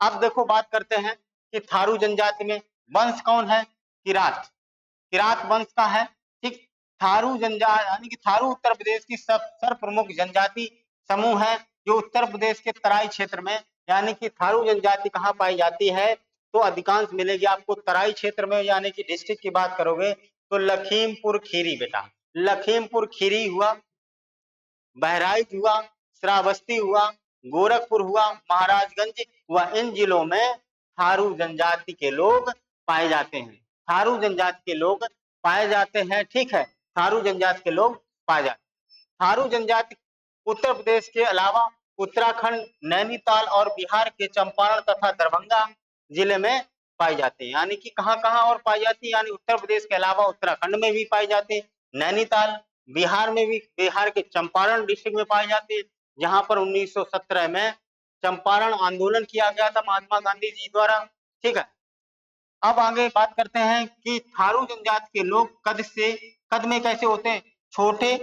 अब देखो बात करते हैं कि थारू जनजाति में वंश कौन है, किरात, किरात वंश का है। ठीक। थारू जनजाति यानी कि थारू उत्तर प्रदेश की सर्व प्रमुख जनजाति समूह है जो उत्तर प्रदेश के तराई क्षेत्र में, यानी कि थारू जनजाति कहाँ पाई जाती है, तो अधिकांश मिलेगी आपको तराई क्षेत्र में, यानी कि डिस्ट्रिक्ट की बात करोगे तो लखीमपुर खीरी बेटा, लखीमपुर खीरी हुआ, बहराइच हुआ, श्रावस्ती हुआ, गोरखपुर हुआ, महाराजगंज हुआ। इन जिलों में थारू जनजाति के लोग पाए जाते हैं, थारू जनजाति के लोग पाए जाते हैं। ठीक है, थारू जनजाति के लोग पाए जाते हैं। थारू जनजाति उत्तर प्रदेश के अलावा उत्तराखंड, नैनीताल और बिहार के चंपारण तथा दरभंगा जिले में पाई जाते हैं। यानी कि कहां-कहां और पाई जाती है, यानी उत्तर प्रदेश के अलावा उत्तराखंड में भी पाई जाती है, नैनीताल, बिहार में भी, बिहार के चंपारण डिस्ट्रिक्ट में पाई जाती है, जहां पर 1917 में चंपारण आंदोलन किया गया था महात्मा गांधी जी द्वारा। ठीक है, अब आगे बात करते हैं कि थारू जनजाति के लोग कद में कैसे होते हैं? छोटे,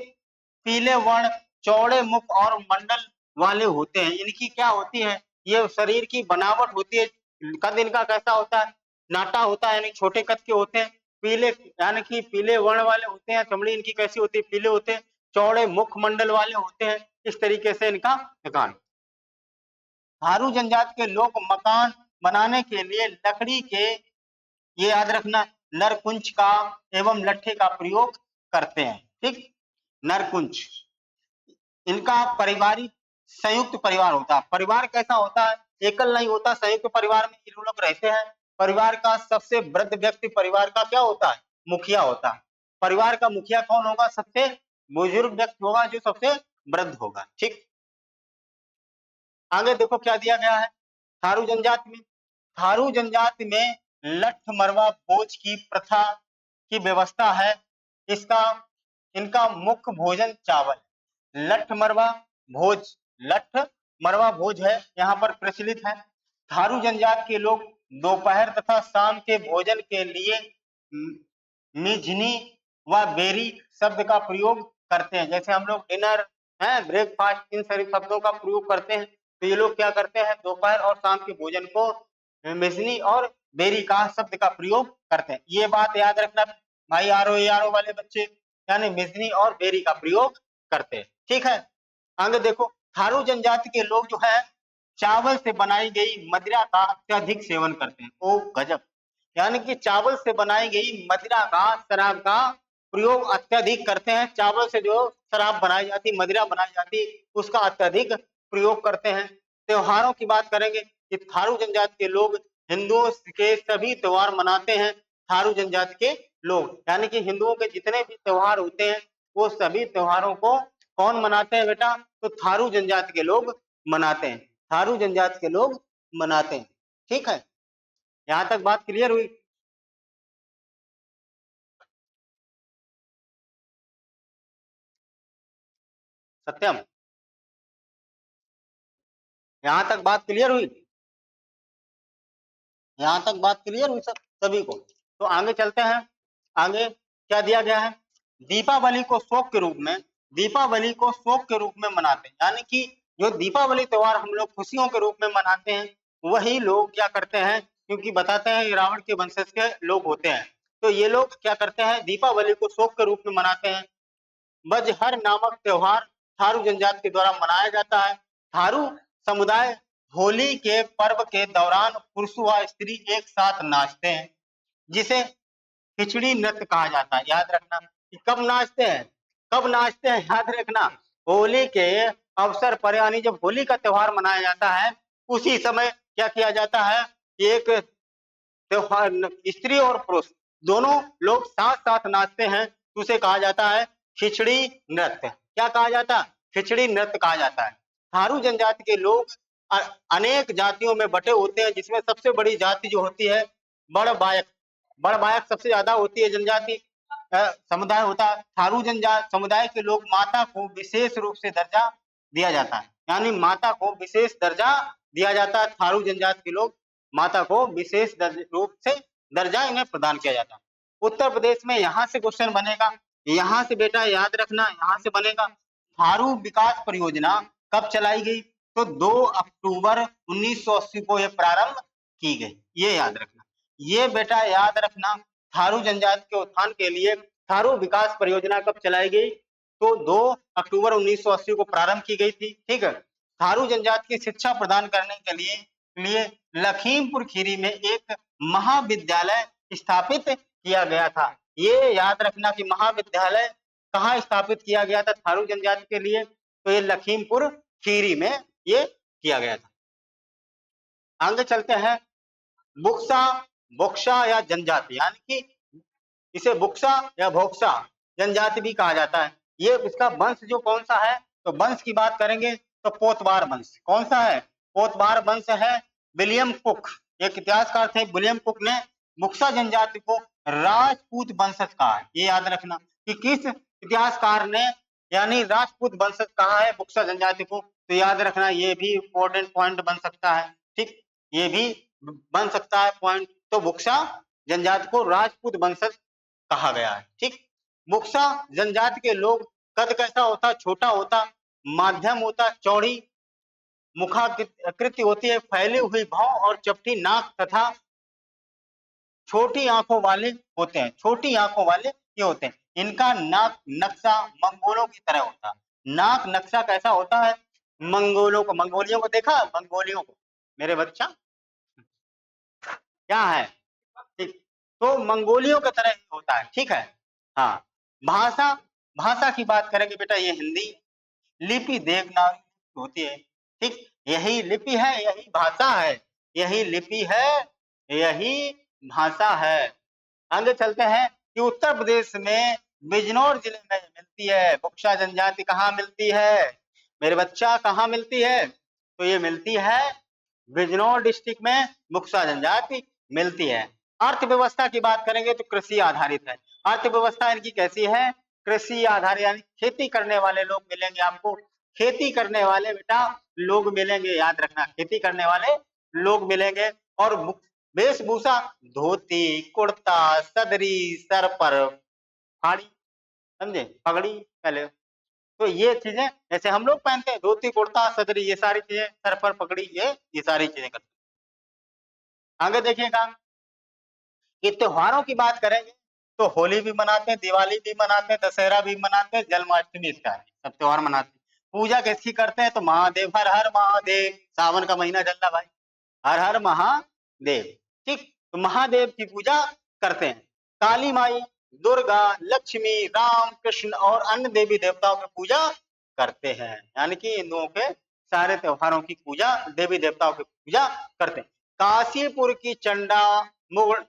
पीले वर्ण, चौड़े मुख और मंडल वाले होते हैं। इनकी क्या होती है? ये शरीर की बनावट होती है। कद इनका कैसा होता है? नाटा होता है, यानी छोटे कद के होते हैं। पीले, यानी कि पीले वर्ण वाले होते हैं। चमड़ी इनकी कैसी होती है? पीले होते हैं। चौड़े मुख मंडल वाले होते हैं। इस तरीके से इनका मकान। थारू जनजाति के लोग मकान बनाने के लिए लकड़ी के, ये याद रखना, नरकुंच का एवं लट्ठे का प्रयोग करते हैं। ठीक, नरकुंच। इनका पारिवारिक संयुक्त परिवार होता है। परिवार कैसा होता है? एकल नहीं होता, संयुक्त परिवार में ये लोग रहते हैं। परिवार का सबसे वृद्ध व्यक्ति परिवार का क्या होता है? मुखिया होता है। परिवार का मुखिया कौन होगा? सबसे बुजुर्ग व्यक्ति होगा, जो सबसे वृद्ध होगा। ठीक, आगे देखो क्या दिया गया है थारू जनजाति में। थारू जनजाति में लठ मरवा भोज की प्रथा की व्यवस्था है। इसका, इनका मुख्य भोजन चावल, लठ मरवा भोज, लठ मरवा भोज है यहाँ पर प्रचलित है। थारू जनजाति के लोग दोपहर तथा शाम के भोजन के लिए मिझनी व बेरी शब्द का प्रयोग करते हैं। जैसे हम लोग डिनर है, ब्रेकफास्ट, इन सारे शब्दों का प्रयोग करते हैं, तो ये लोग क्या करते हैं? दोपहर और शाम के भोजन को मिझनी और बेरी का शब्द का प्रयोग करते हैं। ये बात याद रखना भाई, आरो वाले बच्चे, यानी मिझनी और बेरी का प्रयोग करते हैं। ठीक है, आगे देखो, थारू जनजाति के लोग जो है चावल से बनाई गई मदिरा का अत्यधिक सेवन करते हैं। ओ गजब, यानी कि चावल से बनाई गई मदिरा का, शराब का प्रयोग अत्यधिक करते हैं। चावल से जो शराब बनाई जाती, मदिरा बनाई जाती, उसका अत्यधिक प्रयोग करते हैं। त्योहारों की बात करेंगे कि थारू जनजाति के लोग हिंदुओं के सभी त्योहार मनाते हैं। थारू जनजाति के लोग, यानी कि हिंदुओं के जितने भी त्योहार होते हैं, वो सभी त्योहारों को कौन मनाते हैं बेटा? तो थारू जनजाति के लोग मनाते हैं। थारू जनजाति के लोग मनाते हैं। ठीक है, यहाँ तक बात क्लियर हुई? सत्यम, यहाँ तक बात क्लियर हुई? यहाँ तक बात क्लियर हुई सब सभी को? तो आगे चलते हैं। आगे क्या दिया गया है? दीपावली को शोक के रूप में, दीपावली को शोक के रूप में मनाते हैं। यानी कि जो दीपावली त्योहार हम लोग खुशियों के रूप में मनाते हैं, वही लोग क्या करते हैं, क्योंकि बताते हैं रावण के वंशज के लोग होते हैं, तो ये लोग क्या करते हैं? दीपावली को शोक के रूप में मनाते हैं। बजहर नामक त्योहार थारू जनजाति के द्वारा मनाया जाता है। थारू समुदाय होली के पर्व के दौरान पुरुष व स्त्री एक साथ नाचते हैं, जिसे खिचड़ी नृत्य कहा जाता है। याद रखना कि कब नाचते हैं, कब नाचते हैं, याद रखना, होली के अवसर पर, यानी जब होली का त्योहार मनाया जाता है, उसी समय क्या किया जाता है? एक त्योहार, स्त्री और पुरुष दोनों लोग साथ साथ नाचते हैं, तो उसे कहा जाता है खिचड़ी नृत्य। क्या कहा जाता है? खिचड़ी नृत्य कहा जाता है। थारू जनजाति के लोग अनेक जातियों में बटे होते हैं, जिसमें सबसे बड़ी जाति जो होती है बड़बायक, बड़बायक सबसे ज्यादा होती है जनजाति, समुदाय होता है। थारू जनजाति समुदाय के लोग माता को विशेष रूप से दर्जा दिया जाता है, यानी माता को विशेष दर्जा दिया जाता है। थारू जनजाति के लोग माता को विशेष रूप से दर्जा इन्हें प्रदान किया जाता है। उत्तर प्रदेश में यहाँ से क्वेश्चन बनेगा, यहाँ से बेटा याद रखना, यहाँ से बनेगा थारू विकास परियोजना कब चलाई गई? तो 2 अक्टूबर 1980 को यह प्रारंभ की गई। ये याद रखना, ये बेटा याद रखना, थारू जनजाति के उत्थान के लिए थारू विकास परियोजना कब चलाई गई? तो 2 अक्टूबर 1980 को प्रारंभ की गई थी। ठीक है, थारू जनजाति की शिक्षा प्रदान करने के लिए लिए लखीमपुर खीरी में एक महाविद्यालय स्थापित किया गया था। ये याद रखना कि महाविद्यालय कहाँ स्थापित किया गया था थारू जनजाति के लिए, तो ये लखीमपुर खीरी में ये किया गया था। आगे चलते हैं। बुक्सा, बोक्सा या जनजाति, यानी कि इसे बुक्सा या भोक्सा जनजाति भी कहा जाता है। ये इसका वंश जो कौन सा है, तो वंश की बात करेंगे तो पोतवार वंश। कौन सा है? पोतवार वंश है। विलियम कुक, एक इतिहासकार थे, विलियम कुक ने बुक्सा जनजाति को राजपूत वंशज कहा है। ये याद रखना कि किस इतिहासकार ने यानी राजपूत वंशज कहा है बुक्सा जनजाति को, तो याद रखना ये भी इंपॉर्टेंट पॉइंट बन सकता है। ठीक, ये भी बन सकता है पॉइंट। तो बुक्सा जनजाति को राजपूत वंशज कहा गया है। ठीक, बुक्सा जनजाति के लोग कद कैसा होता? छोटा होता, माध्यम होता, चौड़ी मुखाकृति होती है, फैली हुई भौं और चपटी नाक तथा छोटी आंखों वाले होते हैं। छोटी आंखों वाले ये होते हैं। इनका नाक नक्शा मंगोलों की तरह होता है। नाक नक्शा कैसा होता है? मंगोलों को, मंगोलियों को देखा? मंगोलियों को मेरे बच्चा क्या है? ठीक, तो मंगोलियों की तरह होता है। ठीक है। हाँ, भाषा, भाषा की बात करेंगे बेटा, ये हिंदी। लिपि देवनागरी होती है। ठीक, यही लिपि है, यही भाषा है, यही लिपि है, यही भाषा है। आगे चलते हैं कि उत्तर प्रदेश में बिजनौर जिले में मिलती है बुक्सा जनजाति। कहाँ मिलती है मेरे बच्चा? कहाँ मिलती है? तो ये मिलती है बिजनौर डिस्ट्रिक्ट में बुक्सा जनजाति मिलती है। अर्थव्यवस्था की बात करेंगे तो कृषि आधारित है। अर्थव्यवस्था इनकी कैसी है? कृषि आधारित, यानी खेती करने वाले लोग मिलेंगे आपको। खेती करने वाले बेटा लोग मिलेंगे, याद रखना, खेती करने वाले लोग मिलेंगे। और वेशभूषा धोती, कुर्ता, सदरी, सर पर फाड़ी, समझे, पगड़ी पहले। तो ये चीजें जैसे हम लोग पहनते हैं, धोती, कुर्ता, सदरी, ये सारी चीजें, सर पर पगड़ी, ये सारी चीजें करते हैं। आगे देखिएगा कि त्योहारों की बात करेंगे तो होली भी मनाते हैं, दिवाली भी मनाते हैं, दशहरा भी मनाते हैं, जन्माष्टमी इसका है, सब त्योहार मनाते हैं। पूजा किसकी करते हैं? तो महादेव, हर हर महादेव। सावन का महीना चल रहा भाई, हर हर महादेव। ठीक, तो महादेव की पूजा करते हैं। काली माई, दुर्गा, लक्ष्मी, राम, कृष्ण और अन्य देवी देवताओं की पूजा करते हैं। यानी कि हिंदुओं के सारे त्योहारों की पूजा, देवी देवताओं की पूजा करते हैं। काशीपुर की चंडामुड़,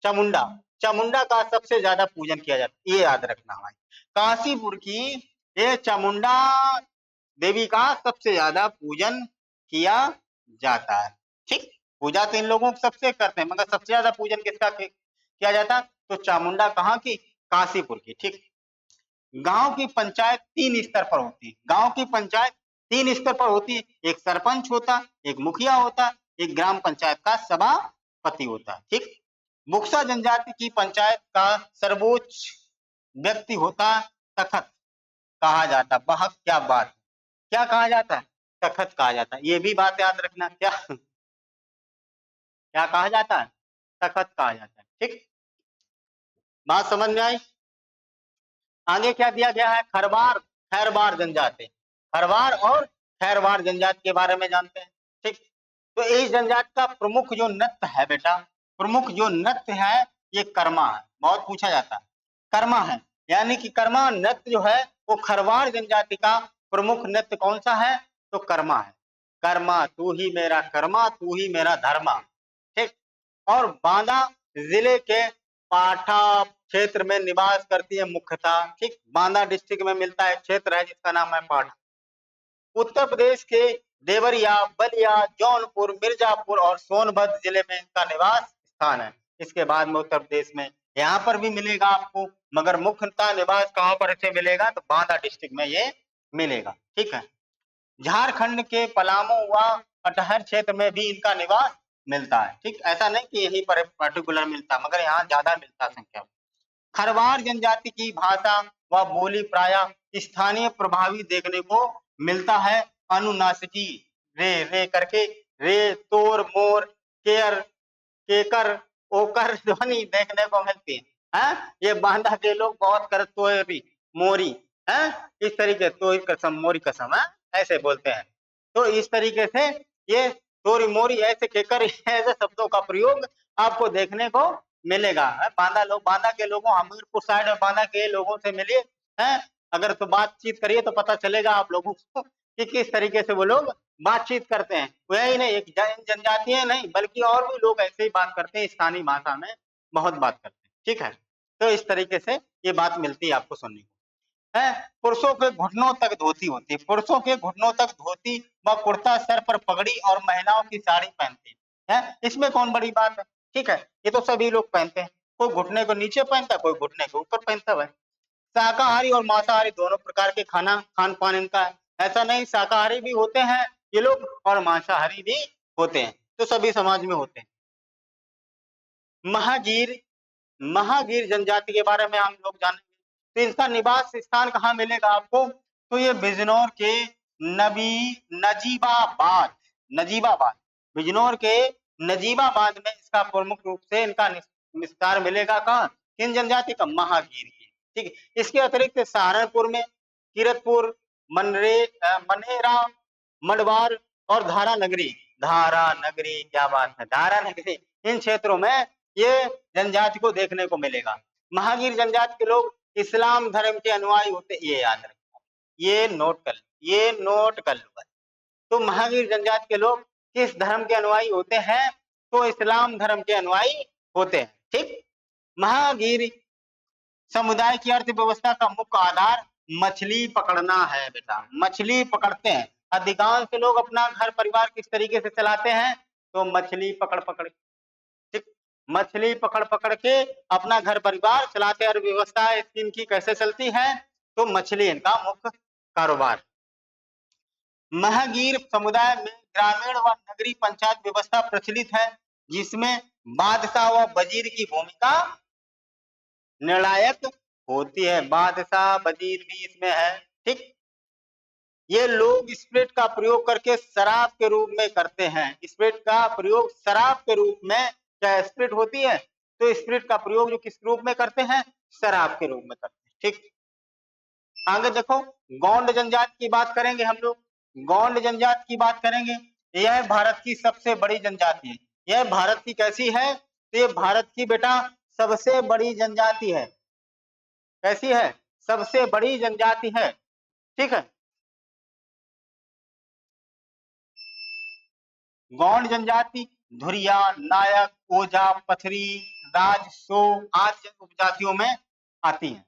चामुंडा, चामुंडा का सबसे ज्यादा पूजन किया जाता है, ये याद रखना भाई। काशीपुर की ये चामुंडा देवी का सबसे ज्यादा पूजन किया जाता है। ठीक, पूजा तो इन लोगों को सबसे करते हैं, मगर सबसे ज्यादा पूजन किसका किया जाता? तो चामुंडा कहाँ की? काशीपुर की। ठीक, गांव की पंचायत 3 स्तर पर होती है। गांव की पंचायत 3 स्तर पर होती है। एक सरपंच होता, एक मुखिया होता, एक ग्राम पंचायत का सभापति होता। ठीक, बुक्सा जनजाति की पंचायत का सर्वोच्च व्यक्ति होता तखत कहा जाता। वाह क्या बात, क्या कहा जाता है? तखत कहा जाता है। ये भी बात याद रखना, क्या क्या कहा जाता है? तखत कहा जाता है। ठीक, बात समझ में आई? आगे क्या दिया गया है? खरवार, खैरवार जनजाति। खरवार और खैरवार जनजाति के बारे में जानते हैं। ठीक, तो इस जनजाति का प्रमुख जो नृत्य है बेटा, प्रमुख जो नृत्य है ये कर्मा है। बहुत पूछा जाता है, कर्मा है, यानी कि कर्मा नृत्य जो है वो खरवार जनजाति का प्रमुख नृत्य कौन सा है? तो कर्मा है। कर्मा, तू ही मेरा कर्मा, तू ही मेरा धर्मा। ठीक, और बांदा जिले के पाठा क्षेत्र में निवास करती है मुख्यतः। ठीक, बांदा डिस्ट्रिक्ट में मिलता है, क्षेत्र है जिसका नाम है पाठा। उत्तर प्रदेश के देवरिया, बलिया, जौनपुर, मिर्जापुर और सोनभद्र जिले में इनका निवास स्थान है। इसके बाद में उत्तर प्रदेश में यहाँ पर भी मिलेगा आपको, मगर मुख्यतः निवास कहाँ पर इसे मिलेगा? तो बांदा डिस्ट्रिक्ट में ये मिलेगा। ठीक है, झारखंड के पलामू व कटहर क्षेत्र में भी इनका निवास मिलता है। ठीक, ऐसा नहीं कि यहीं पर पर्टिकुलर मिलता, मगर यहाँ ज्यादा मिलता संख्या। खरवार जनजाति की भाषा व बोली प्राय स्थानीय प्रभावी देखने को मिलता है। अनुनासिकी, रे रे करके, रे, तोर, मोर, केयर, केकर, ओकर ध्वनि देखने को मिलती है। ये बांदा के लोग बहुत कर तोरी, मोरी है, इस तरीके, तो कसम, मोरी कसम है, ऐसे बोलते हैं। तो इस तरीके से ये तोरी मोरी ऐसे केकर ऐसे शब्दों का प्रयोग आपको देखने को मिलेगा। बांदा के लोगों, हमीरपुर साइड और बांदा के लोगों से मिलिए हैं, अगर तो बातचीत करिए तो पता चलेगा आप लोगों को कि किस तरीके से वो लोग बातचीत करते हैं। वही नहीं, एक जनजातीय नहीं बल्कि और भी लोग ऐसे ही बात करते हैं, स्थानीय भाषा में बहुत बात करते हैं। ठीक है, तो इस तरीके से ये बात मिलती है आपको सुनने को। है, पुरुषों के घुटनों तक धोती होती है, पुरुषों के घुटनों तक धोती व कुर्ता, सर पर पगड़ी और महिलाओं की साड़ी पहनती है। इसमें कौन बड़ी बात है? ठीक है, ये तो सभी लोग पहनते हैं, कोई घुटने को नीचे पहनता है, कोई घुटने के ऊपर पहनता है। शाकाहारी और मांसाहारी दोनों प्रकार के खान पान इनका है। ऐसा नहीं, शाकाहारी भी होते हैं ये लोग और मांसाहारी भी होते हैं, तो सभी समाज में होते हैं। महागीर, महागीर जनजाति के बारे में हम लोग जानेंगे। तो इसका निवास स्थान कहाँ मिलेगा आपको? तो ये बिजनौर के नजीबाबाद, नजीबाबाद, बिजनौर के नजीबाबाद में इसका प्रमुख रूप से इनका निस्तार मिलेगा। कहाँ? किन जनजाति का? महागीर की। ठीक है, इसके अतिरिक्त सहारनपुर में किरतपुर, मनेरा, मडवार और धारा नगरी, धारा नगरी, क्या बात है, धारा नगरी, इन क्षेत्रों में ये जनजाति को देखने को मिलेगा। महागीर जनजाति के लोग इस्लाम धर्म के अनुयायी होते, ये याद रखना, ये नोट कर, ये नोट कर लो। तो महागीर जनजाति के लोग किस धर्म के अनुयायी होते हैं? तो इस्लाम धर्म के अनुयायी होते हैं। ठीक, महागीर समुदाय की अर्थव्यवस्था का मुख्य आधार मछली पकड़ना है बेटा, मछली पकड़ते हैं। अधिकांश लोग अपना घर परिवार किस तरीके से चलाते हैं? तो मछली पकड़ पकड़, ठीक, मछली पकड़ पकड़ के अपना घर परिवार चलाते हैं। अर्थव्यवस्था इनकी कैसे चलती है? तो मछली इनका मुख्य कारोबार। महागीर समुदाय में ग्रामीण व नगरीय पंचायत व्यवस्था प्रचलित है, जिसमें बादशाह व वजीर की भूमिका निर्णायक होती है। बादशाह वजीर भी इसमें है। ठीक, ये लोग स्प्रिट का प्रयोग करके शराब के रूप में करते हैं। स्प्रिट का प्रयोग शराब के रूप में, क्या स्प्रिट होती है? तो स्प्रिट का प्रयोग जो किस रूप में करते हैं? शराब के रूप में करते हैं। ठीक, आगे देखो, गौंड जनजाति की बात करेंगे हम लोग। गौंड जनजाति की बात करेंगे, यह भारत की सबसे बड़ी जनजाति है। यह भारत की कैसी है? तो ये भारत की बेटा सबसे बड़ी जनजाति है। कैसी है? सबसे बड़ी जनजाति है। ठीक है, गौंड जनजाति धुरिया, नायक, ओझा, पथरी, राजसो आदि उपजातियों में आती है।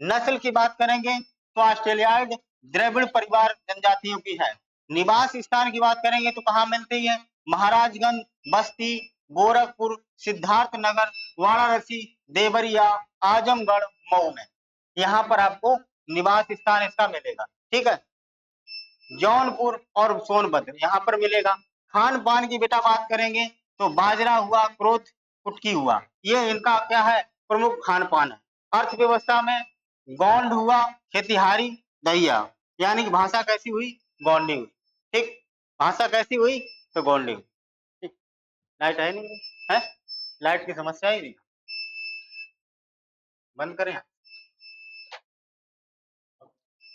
नस्ल की बात करेंगे तो ऑस्ट्रेलियाइड द्रविड़ परिवार जनजातियों की है। निवास स्थान की बात करेंगे तो कहाँ मिलती है? महाराजगंज, बस्ती, गोरखपुर, सिद्धार्थ नगर, वाराणसी, देवरिया, आजमगढ़, मऊ में, यहाँ पर आपको निवास स्थान इसका मिलेगा। ठीक है, जौनपुर और सोनभद्र यहाँ पर मिलेगा। खान पान की बेटा बात करेंगे तो बाजरा हुआ, क्रोध, कुटकी हुआ, ये इनका क्या है? प्रमुख खान पान है। अर्थव्यवस्था में गौंड हुआ, खेतिहारी, दहिया, यानी कि भाषा कैसी हुई? गौंडी हुई। ठीक, भाषा कैसी हुई? तो गौंडी हुई। ठीक, लाइट है नहीं है, लाइट की समस्या ही नहीं, बंद करें।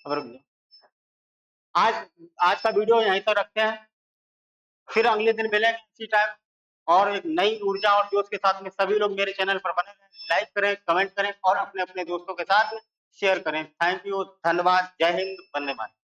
अब रुक जाओ। आज आज का वीडियो यहीं तक रखते हैं, फिर अगले दिन मिलेंगे इसी टाइम और एक नई ऊर्जा और जोश के साथ में। सभी लोग मेरे चैनल पर बने रहें, लाइक करें, कमेंट करें और अपने अपने दोस्तों के साथ शेयर करें। थैंक यू, धन्यवाद, जय हिंद, वंदे मातरम।